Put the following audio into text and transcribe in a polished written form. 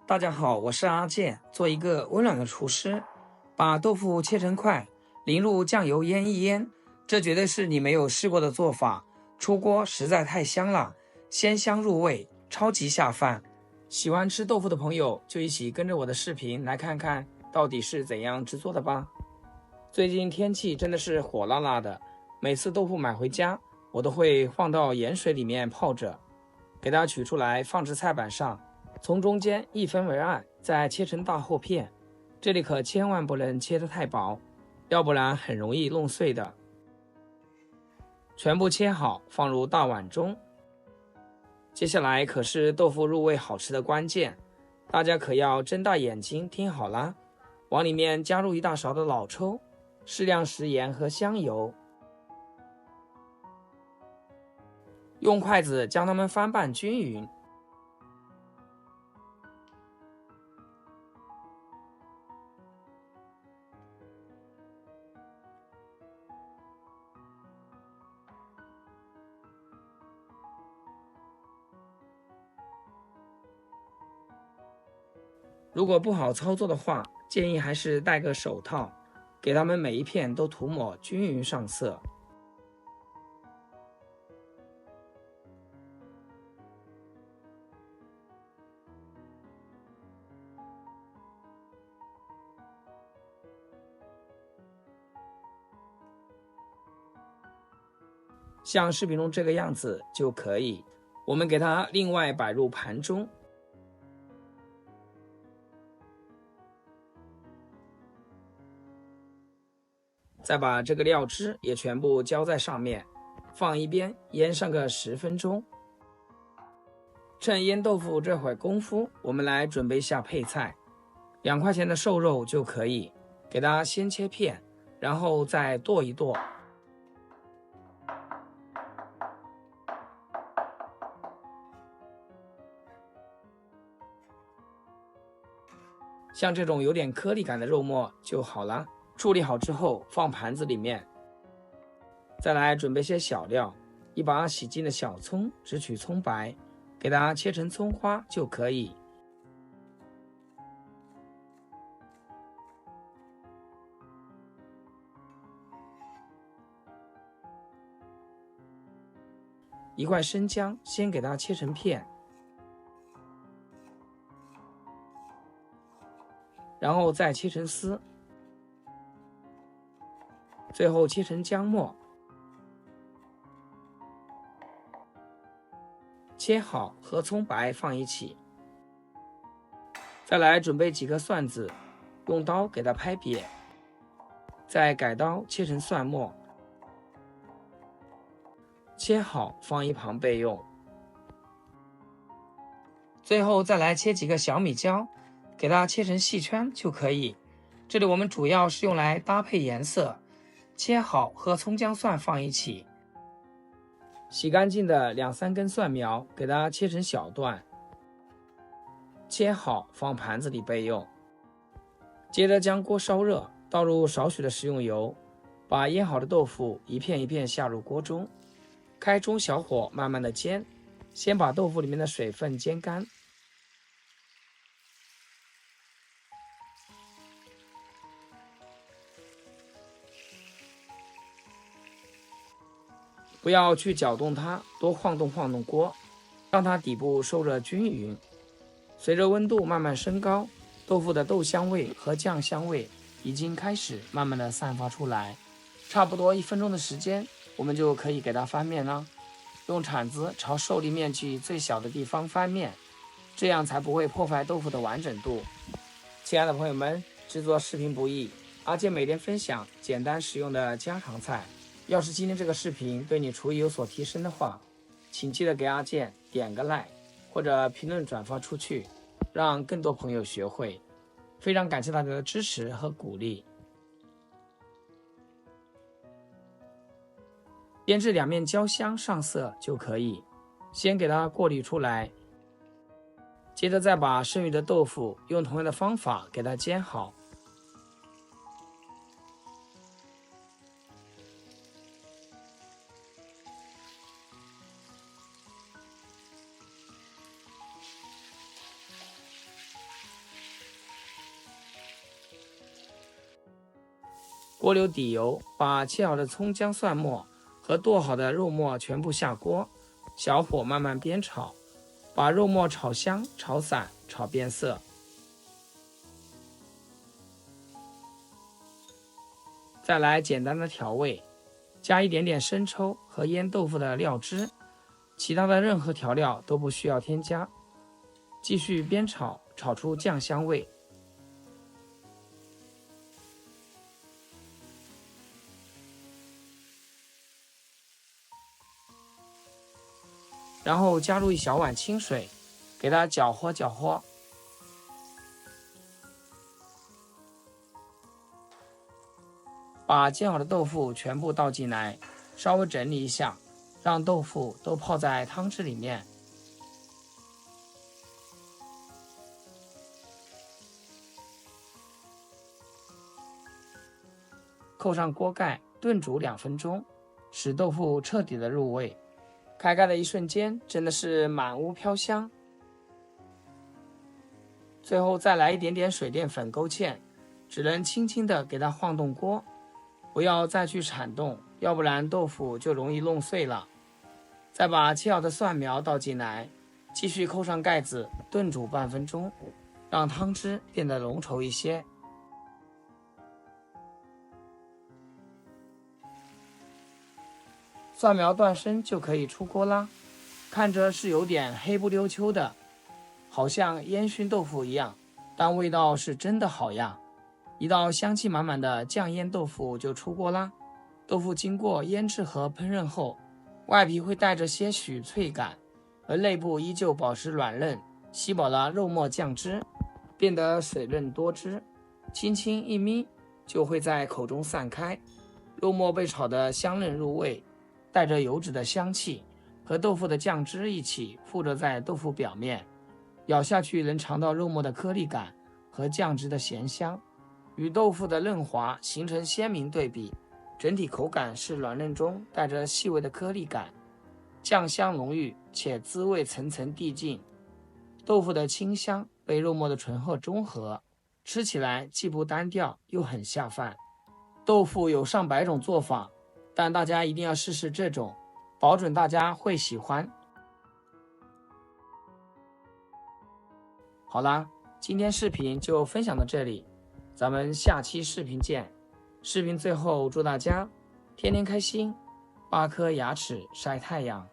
大家好，我是阿健，做一个温暖的厨师。把豆腐切成块，淋入酱油腌一腌，这绝对是你没有试过的做法。出锅实在太香了，鲜香入味，超级下饭。喜欢吃豆腐的朋友就一起跟着我的视频来看看到底是怎样制作的吧。最近天气真的是火辣辣的，每次豆腐买回家，我都会放到盐水里面泡着，给它取出来放置菜板上，从中间一分为二，再切成大厚片。这里可千万不能切得太薄，要不然很容易弄碎的。全部切好，放入大碗中。接下来可是豆腐入味好吃的关键，大家可要睁大眼睛听好啦！往里面加入1大勺的老抽，适量食盐和香油，用筷子将它们翻拌均匀。如果不好操作的话，建议还是戴个手套，给它们每一片都涂抹均匀上色。像视频中这个样子就可以，我们给它另外摆入盘中。再把这个料汁也全部浇在上面，放一边腌上个10分钟。趁腌豆腐这会儿功夫，我们来准备一下配菜。2块钱的瘦肉就可以，给它先切片，然后再剁一剁。像这种有点颗粒感的肉末就好了。处理好之后放盘子里面。再来准备些小料，1把洗净的小葱，只取葱白，给它切成葱花就可以。1块生姜，先给它切成片，然后再切成丝，最后切成姜末。切好和葱白放一起。再来准备几个蒜子，用刀给它拍扁，再改刀切成蒜末，切好放一旁备用。最后再来切几个小米椒，给它切成细圈就可以。这里我们主要是用来搭配颜色，切好和葱姜蒜放一起。洗干净的2-3根蒜苗，给它切成小段，切好放盘子里备用。接着将锅烧热，倒入少许的食用油，把腌好的豆腐一片一片下入锅中，开中小火慢慢的煎，先把豆腐里面的水分煎干。不要去搅动它，多晃动晃动锅，让它底部受热均匀。随着温度慢慢升高，豆腐的豆香味和酱香味已经开始慢慢的散发出来。差不多1分钟的时间，我们就可以给它翻面了。用铲子朝受力面积最小的地方翻面，这样才不会破坏豆腐的完整度。亲爱的朋友们，制作视频不易，阿健每天分享简单实用的家常菜。要是今天这个视频对你厨艺有所提升的话，请记得给阿健点个 like， 或者评论转发出去，让更多朋友学会。非常感谢大家的支持和鼓励。腌制2面焦香上色就可以，先给它过滤出来，接着再把剩余的豆腐用同样的方法给它煎好。锅留底油，把切好的葱姜蒜末和剁好的肉末全部下锅，小火慢慢煸炒，把肉末炒香、炒散、炒变色。再来简单的调味，加一点点生抽和腌豆腐的料汁，其他的任何调料都不需要添加。继续煸炒，炒出酱香味。然后加入一小碗清水，给它搅和搅和。把煎好的豆腐全部倒进来，稍微整理一下，让豆腐都泡在汤汁里面。扣上锅盖，炖煮2分钟，使豆腐彻底的入味。开盖的一瞬间，真的是满屋飘香。最后再来一点点水淀粉勾芡，只能轻轻的给它晃动锅，不要再去铲动，要不然豆腐就容易弄碎了。再把切好的蒜苗倒进来，继续扣上盖子，炖煮半分钟，让汤汁变得浓稠一些。蒜苗断生就可以出锅啦，看着是有点黑不溜秋的，好像烟熏豆腐一样，但味道是真的好呀！一道香气满满的酱腌豆腐就出锅啦。豆腐经过腌制和烹饪后，外皮会带着些许脆感，而内部依旧保持软嫩，吸饱了肉末酱汁，变得水润多汁，轻轻一抿就会在口中散开。肉末被炒得香嫩入味，带着油脂的香气，和豆腐的酱汁一起附着在豆腐表面，咬下去能尝到肉末的颗粒感和酱汁的咸香，与豆腐的嫩滑形成鲜明对比。整体口感是软嫩中带着细微的颗粒感，酱香浓郁且滋味层层递进。豆腐的清香被肉末的醇厚中和，吃起来既不单调又很下饭。豆腐有上百种做法，但大家一定要试试这种，保准大家会喜欢。好啦，今天视频就分享到这里，咱们下期视频见。视频最后祝大家天天开心，8颗牙齿晒太阳。